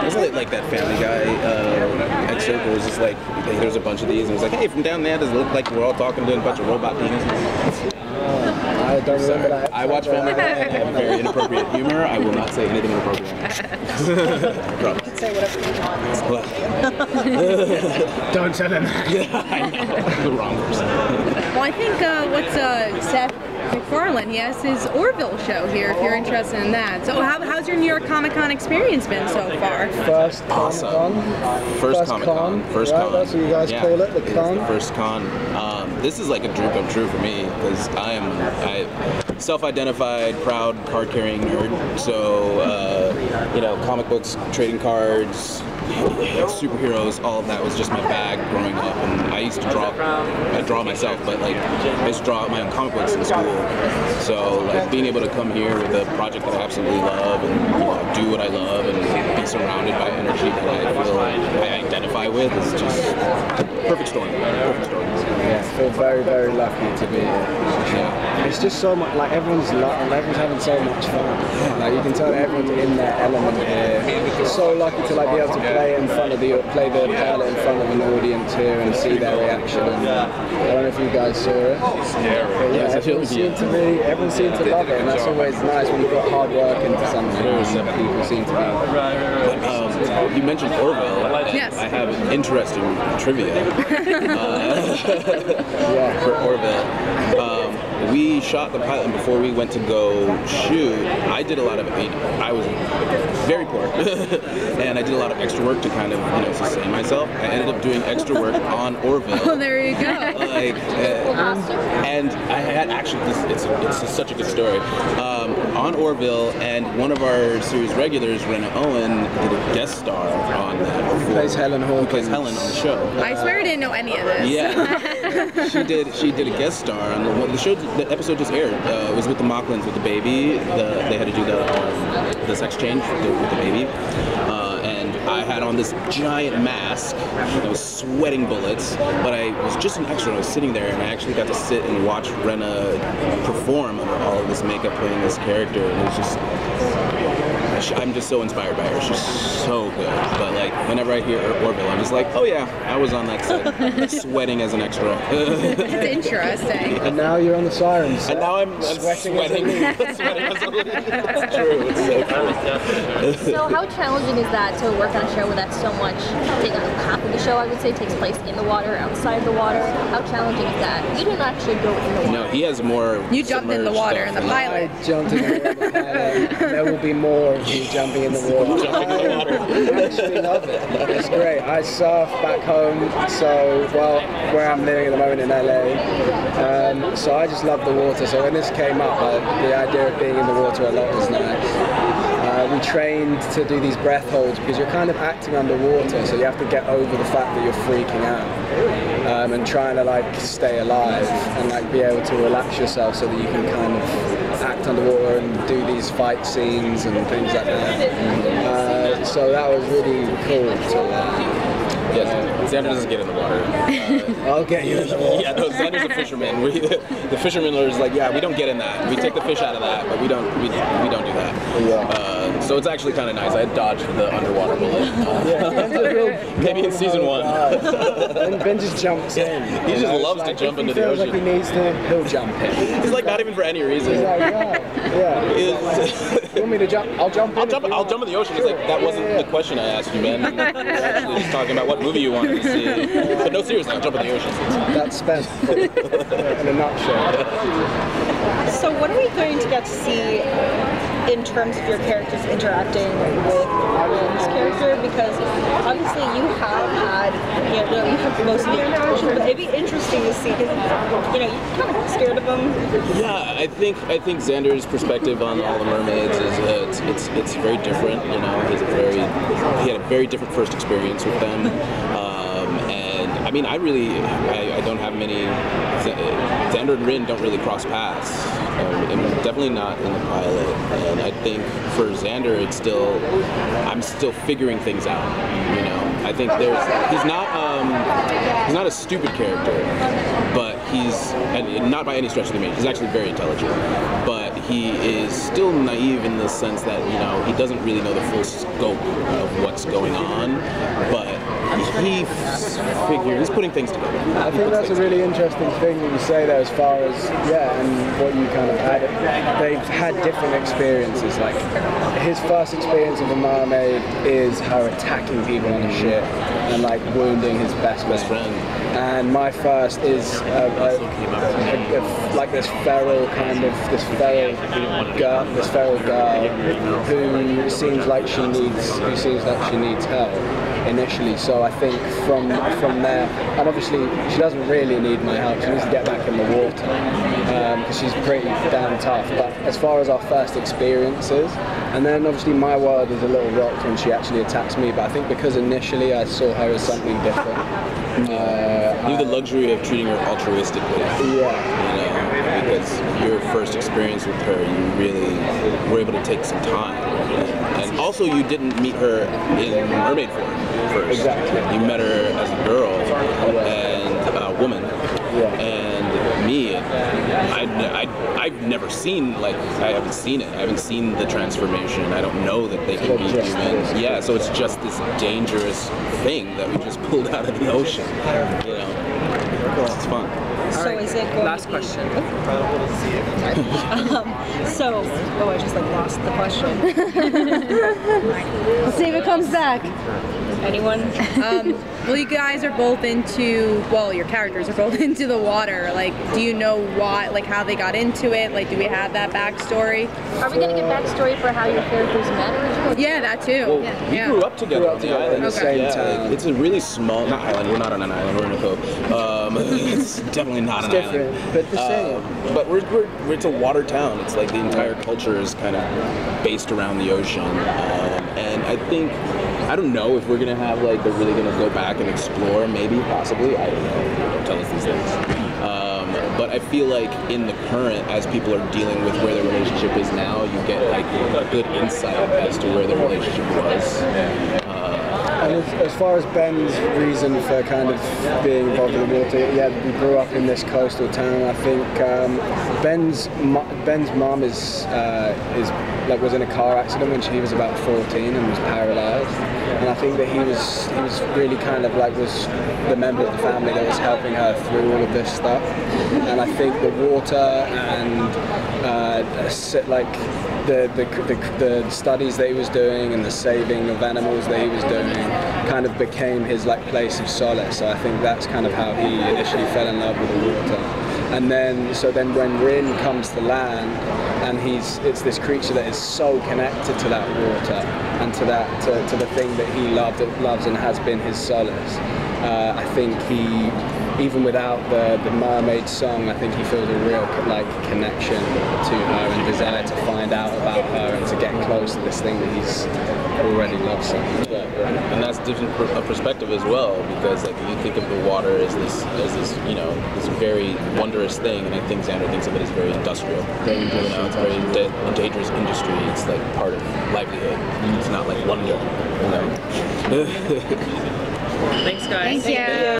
Wasn't it like that Family Guy excerpt where it was just like, there's a bunch of these, and it was like, hey, from down there, does it look like we're all talking to a bunch of robot penises? I don't remember that. I watch Family Guy and have very inappropriate humor. I will not say anything inappropriate. You can say whatever you want. Don't tell him. I know. The wrong person. Well, I think what's Seth MacFarlane, he has his Orville show here if you're interested in that. So how's your New York Comic Con experience been so far? First Awesome. Con. First Comic Con. First right? con. That's what you guys call it, the con. The first con. This is like a dream come true for me because I self-identified, proud card-carrying nerd. So you know, comic books, trading cards, superheroes, all of that was just my bag growing up. And I used to draw. I draw myself, but like I used to draw my own comic books in school. So like being able to come here with a project that I absolutely love and you know, do what I love and be surrounded by energy that I feel I identify with is just perfect storm. Perfect storm. Yeah, I feel very, very lucky to be here. Yeah. It's just so much, like everyone's having so much fun. Like you can tell everyone's in their element here. So lucky to like be able to play in front of play the pilot in front of an audience here and see their reaction. And I don't know if you guys saw it. But yeah, everyone seemed to love it, and that's always nice when you put hard work into something. People seem to be. You mentioned Orville. Yes. I have interesting trivia for Orville. We shot the pilot, and before we went to go shoot, I did a lot of, I was very poor, and I did a lot of extra work to kind of, you know, sustain myself. I ended up doing extra work on Orville. Oh, there you go. Like, and I had actually, it's such a good story. On Orville, and one of our series regulars, Rena Owen, did a guest star on that. Who plays Helen Hawkins. Who plays Helen on the show. I swear I didn't know any of this. Yeah, she did a guest star on the show. The episode just aired. It was with the Mocklins with the baby. They had to do the sex change with the baby. And I had on this giant mask. I was sweating bullets, but I was just an extra. I was sitting there, and I actually got to sit and watch Rena perform under all of this makeup playing this character. And it was just, I'm just so inspired by her. She's so good. But like, whenever I hear Orville, I'm just like, oh yeah, I was on that set, sweating as an extra. It's interesting. And now you're on the Sirens. And now I'm sweating. As a lead. It's true. It's so true. So how challenging is that to work on a show where that's so much, half of the show I would say takes place in the water, outside the water? How challenging is that? You didn't actually go in the water. No, he has more. You jumped in the water in the pilot. I jumped in the water in the pilot. There will be more of you jumping in the water. I actually love it. It's great. I surf back home, so where I'm living at the moment in LA. So I just love the water. So when this came up, the idea of being in the water a lot was nice. We trained to do these breath holds because you're kind of acting underwater, so you have to get over the fact that you're freaking out and trying to like stay alive and like be able to relax yourself so that you can kind of act underwater and do these fight scenes and things like that. So that was really cool to Yes, Xander doesn't get in the water. I'll get you in the water. Yeah, no, Xander's a fisherman. The fishermen are just like, yeah, we don't get in that. We take the fish out of that, but we don't do that. Yeah. So it's actually kind of nice. I dodged the underwater bullet. Maybe in season 1. And Ben just jumps in. He just loves to jump into the ocean. Like he needs to, he'll jump in. He's like not even for any reason. He's like, yeah. You want me to jump? I'll jump in. I'll jump in the oceon. He's like, that wasn't the question I asked you, man. We're actually just talking about what movie you wanted to see. But no, seriously, I'll jump in the ocean. That's spent in a nutshell. So what are we going to get to see in terms of your characters interacting with Lynn's character? Because obviously you have had, you have most of the interactions, but it'd be interesting to see because, you're kind of scared of them. Yeah, I think Xander's perspective on all the mermaids is it's very different. He had a very different first experience with them. And I mean, I don't have many. Xander and Rin don't really cross paths, and definitely not in the pilot. And I think for Xander, I'm still figuring things out. I think he's not a stupid character, but and not by any stretch of the imagination. He's actually very intelligent, but he is still naive in the sense that, you know, he doesn't really know the full scope of what's going on, but he's putting things together. I think that's a really interesting thing that you say there as far as, and what you kind of had. They've had different experiences. Like, his first experience of a mermaid is her attacking people on a ship and, like, wounding his best friend. And my first is like this feral girl who seems like she needs help initially. So I think from there, and obviously she doesn't really need my help. She needs to get back in the water because she's pretty damn tough. But as far as our first experiences, and then obviously my world is a little rocked when she actually attacks me. But I think because initially I saw her as something different. You have the luxury of treating her altruistically. Yeah. You know, because your first experience with her, you really were able to take some time. And also, you didn't meet her in mermaid form first. Exactly. You met her as a girl and a woman. Yeah. And me, I've never seen, like, I haven't seen it. I haven't seen the transformation. I don't know that they can be human. Yeah, so it's just this dangerous thing that we just pulled out of the ocean. You know, it's fun. So is it going Last question. I just like lost the question. Let's see if it comes back. Anyone? Well, you guys are both your characters are both into the water. Like, do you know why, like, how they got into it? Like, do we have that backstory? Are we going to get backstory for how your characters met originally? Yeah, that too. We grew up together on the island. In the same town. It's a really small, not island, we're not on an island, we're in a cove. It's definitely not an different, island. but the same. But it's a water town. It's like the entire culture is kind of based around the ocean. And I don't know if we're gonna have, like, they're really gonna go back and explore, maybe, possibly, I don't know, don't tell us these things. But I feel like in the current, as people are dealing with where their relationship is now, you get, like, a good insight as to where the relationship was. And as far as Ben's reason for kind of being involved in the water, we grew up in this coastal town. I think Ben's mom was in a car accident when she was about 14 and was paralyzed. And I think that he was really kind of like was the member of the family that was helping her through all of this stuff. And I think the water and the studies that he was doing and the saving of animals that he was doing kind of became his, like, place of solace. So I think that's kind of how he initially fell in love with the water. And then when Rin comes to land, and it's this creature that is so connected to that water and to the thing that he loves and has been his solace. I think he, even without the mermaid song, I think he feels a real, like, connection to her and desire to find out about her and to get close to this thing that he's already loves so much. And that's different perspective as well, because, like, you think of the water as this you know, this very wondrous thing, and I think Xander thinks of it as very industrial. You know, it's a very dangerous industry. It's like part of livelihood. It's not like wonder. You know. Thanks, guys. Thank you.